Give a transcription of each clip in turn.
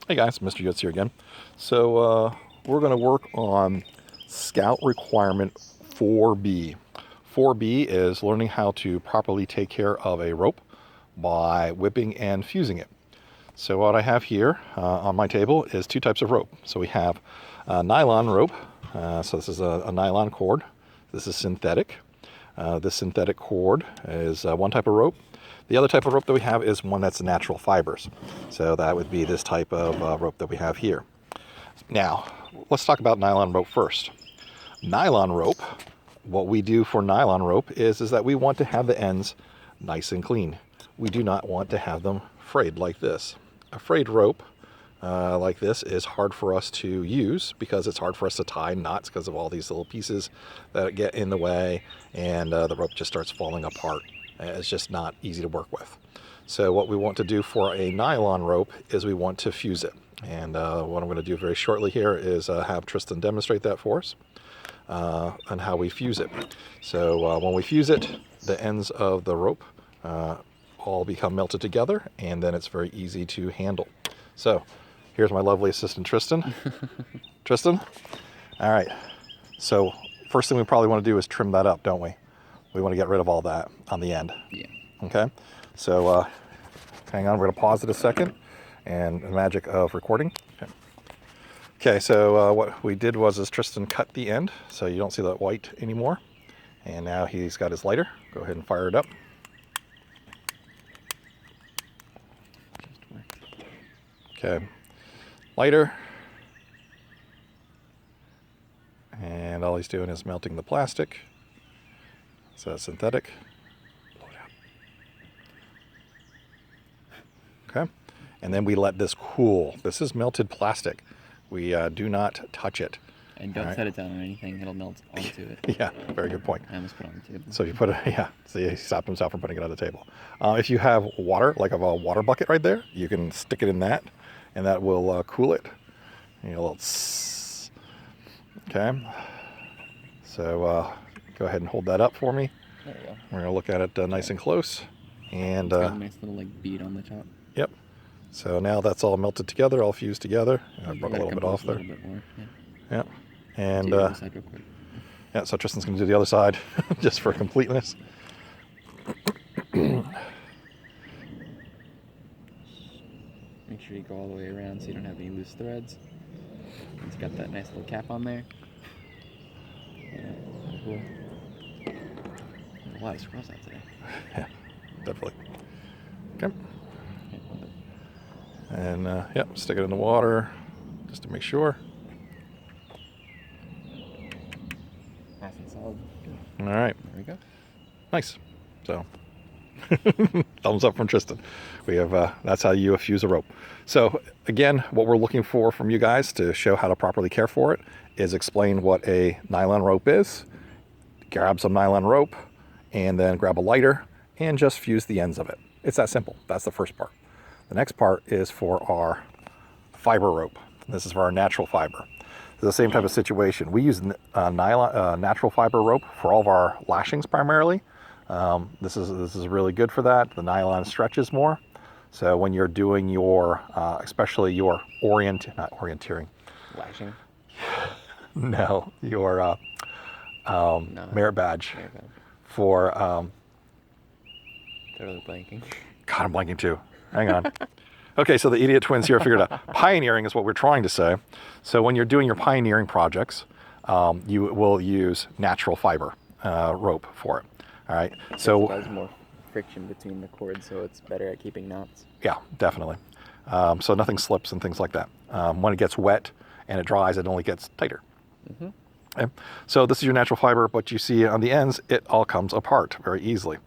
Hey guys, Mr. Yotz here again. So we're going to work on Scout Requirement 4B. 4B is learning how to properly take care of a rope by whipping and fusing it. So what I have here on my table is two types of rope. So we have nylon rope. So this is a nylon cord. This is synthetic. This synthetic cord is one type of rope. The other type of rope that we have is one that's natural fibers. So that would be this type of rope that we have here. Now, let's talk about nylon rope first. Nylon rope, what we do for nylon rope is that we want to have the ends nice and clean. We do not want to have them frayed like this. A frayed rope like this is hard for us to use because it's hard for us to tie knots because of all these little pieces that get in the way, and the rope just starts falling apart. It's just not easy to work with. So what we want to do for a nylon rope is we want to fuse it. And what I'm going to do very shortly here is have Tristan demonstrate that for us and how we fuse it. So when we fuse it, the ends of the rope all become melted together, and then it's very easy to handle. So here's my lovely assistant, Tristan. Tristan? All right. So first thing we probably want to do is trim that up, don't we? We want to get rid of all that on the end. Yeah. Okay. So hang on, we're going to pause it a second, and the magic of recording. Okay, so what we did was Tristan cut the end, so you don't see that white anymore. And now he's got his lighter. Go ahead and fire it up. Okay, lighter. And all he's doing is melting the plastic. So it's synthetic. Blow it out. Okay, and then we let this cool. This is melted plastic. We do not touch it. And don't set it down or anything, it'll melt onto it. Yeah, very good point. I almost put it on the table. So if you put it, yeah, see, he stopped himself from putting it on the table. If you have water, like a water bucket right there, you can stick it in that, and that will cool it. You know, a little tss. Okay. So go ahead and hold that up for me. There we go. We're going to look at it nice and close. And It's got a nice little like bead on the top. Yep. So now that's all melted together, all fused together. I broke a little bit off there. A little bit more. Yeah. Yep. And Do the other side real quick. yeah, so Tristan's going to do the other side just for completeness. Make sure you go all the way around so you don't have any loose threads. It's got that nice little cap on there. Yeah, cool. There's a lot of squirrels out today. Yeah, definitely. Okay. And yep, stick it in the water just to make sure. Nice and solid. All right. There we go. Nice. So, thumbs up from Tristan. We have that's how you fuse a rope. So again, what we're looking for from you guys to show how to properly care for it is explain what a nylon rope is. Grab some nylon rope, and then grab a lighter and just fuse the ends of it. It's that simple. That's the first part. The next part is for our fiber rope. This is for our natural fiber. It's the same type of situation. We use nylon, natural fiber rope for all of our lashings primarily. This is really good for that. The nylon stretches more. So when you're doing your, especially your not orienteering. Lashing. No, your No. merit badge There we go. for, Totally blanking. God, I'm blanking too. Hang on. Okay, so the idiot twins here figured out. Pioneering is what we're trying to say. So when you're doing your pioneering projects, you will use natural fiber rope for it. All right. So it has more friction between the cords, so it's better at keeping knots. yeah, definitely. So nothing slips and things like that. When it gets wet and it dries, it only gets tighter. Mm-hmm. Okay? So this is your natural fiber, but you see on the ends, it all comes apart very easily.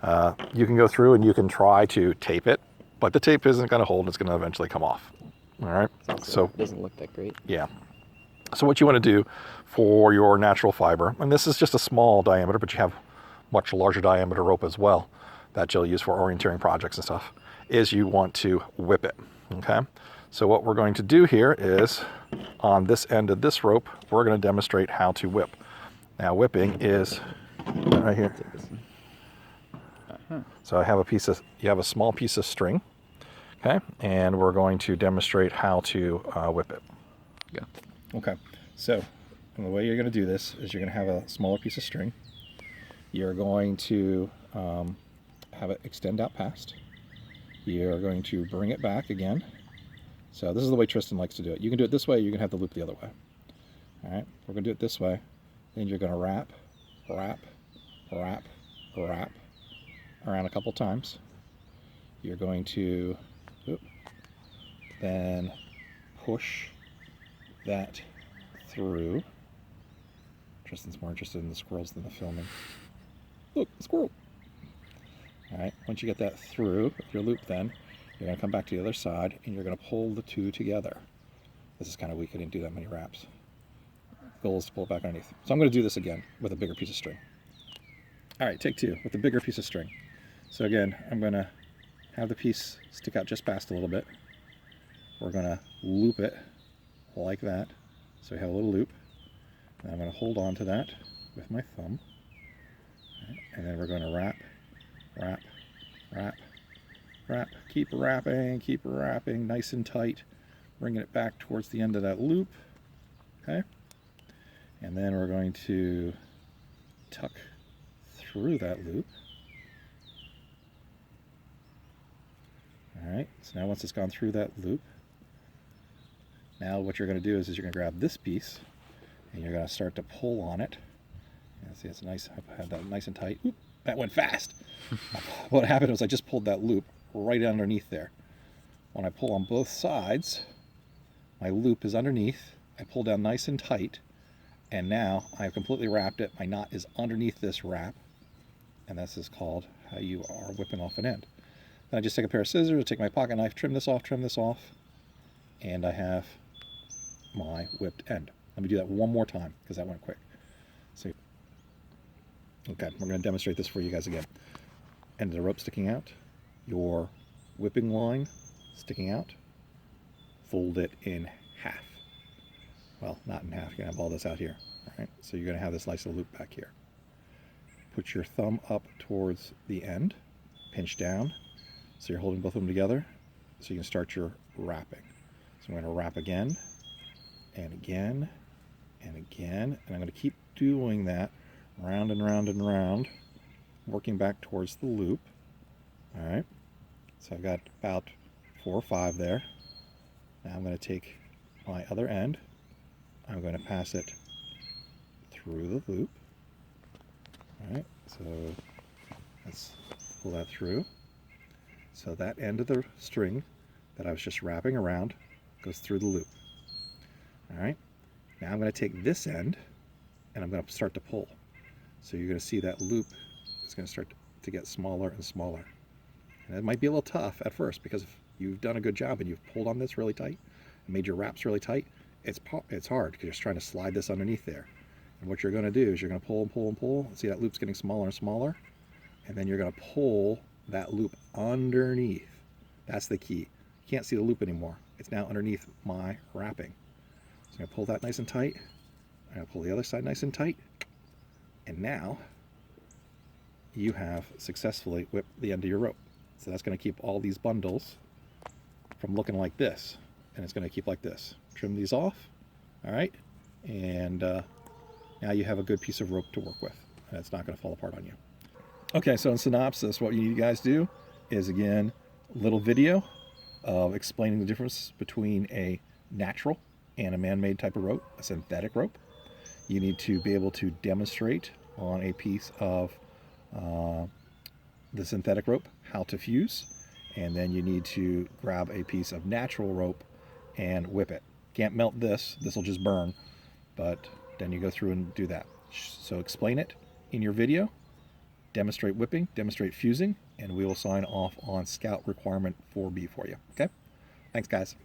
You can go through and you can try to tape it, but the tape isn't going to hold. It's going to eventually come off. All right. So it doesn't look that great. yeah. So what you want to do for your natural fiber, and this is just a small diameter, but you have much larger diameter rope as well that you'll use for orienteering projects and stuff, is you want to whip it. Okay. So what we're going to do here is on this end of this rope, we're going to demonstrate how to whip. Now whipping is right here. So I have you have a small piece of string. Okay, and we're going to demonstrate how to whip it. Go. Okay, so the way you're going to do this is you're going to have a smaller piece of string. You're going to have it extend out past. You're going to bring it back again. So this is the way Tristan likes to do it. You can do it this way, you can have the loop the other way. All right, we're going to do it this way. Then you're going to wrap, wrap, wrap, wrap around a couple times. You're going to then push that through. Tristan's more interested in the squirrels than the filming. Look, a squirrel. All right, once you get that through your loop, then you're going to come back to the other side and you're going to pull the two together. This is kind of weak, I didn't do that many wraps. The goal is to pull it back underneath. So I'm going to do this again with a bigger piece of string. All right, take two with a bigger piece of string. So again, I'm going to have the piece stick out just past a little bit. We're going to loop it like that. So we have a little loop. And I'm going to hold on to that with my thumb. And then we're going to wrap, wrap, wrap, wrap. Keep wrapping nice and tight. Bringing it back towards the end of that loop. Okay. And then we're going to tuck through that loop. All right, so now once it's gone through that loop, now what you're going to do is you're going to grab this piece and you're going to start to pull on it. And see, it's nice. I had that nice and tight. Oop, that went fast. What happened was I just pulled that loop right underneath there. When I pull on both sides, my loop is underneath. I pull down nice and tight, and now I've completely wrapped it. My knot is underneath this wrap, and this is called how you are whipping off an end. Then I just take a pair of scissors, take my pocket knife, trim this off, and I have my whipped end. Let me do that one more time because that went quick. See? Okay, we're going to demonstrate this for you guys again. End of the rope sticking out, your whipping line sticking out, fold it in half. Well, not in half, you're going to have all this out here. All right, so you're going to have this nice little loop back here. Put your thumb up towards the end, pinch down, so you're holding both of them together, so you can start your wrapping. So I'm going to wrap again, and again, and again, and I'm going to keep doing that round and round and round, working back towards the loop. All right, so I've got about 4 or 5 there. Now I'm going to take my other end, I'm going to pass it through the loop. All right, so let's pull that through. So that end of the string that I was just wrapping around goes through the loop. All right, now I'm going to take this end and I'm going to start to pull. So you're going to see that loop is going to start to get smaller and smaller. And it might be a little tough at first because if you've done a good job and you've pulled on this really tight and made your wraps really tight, it's hard because you're just trying to slide this underneath there. And what you're going to do is you're going to pull and pull and pull. See that loop's getting smaller and smaller. And then you're going to pull that loop underneath. That's the key. You can't see the loop anymore. It's now underneath my wrapping. So I'm going to pull that nice and tight. I'm going to pull the other side nice and tight. And now you have successfully whipped the end of your rope. So that's going to keep all these bundles from looking like this. And it's going to keep like this. Trim these off. All right. And now you have a good piece of rope to work with. And it's not going to fall apart on you. Okay, so in synopsis, what you guys do is, again, a little video of explaining the difference between a natural and a man-made type of rope, a synthetic rope. You need to be able to demonstrate on a piece of the synthetic rope how to fuse, and then you need to grab a piece of natural rope and whip it. Can't melt this will just burn, but then you go through and do that. So explain it in your video, demonstrate whipping, demonstrate fusing, and we will sign off on Scout Requirement 4B for you. Okay? Thanks, guys.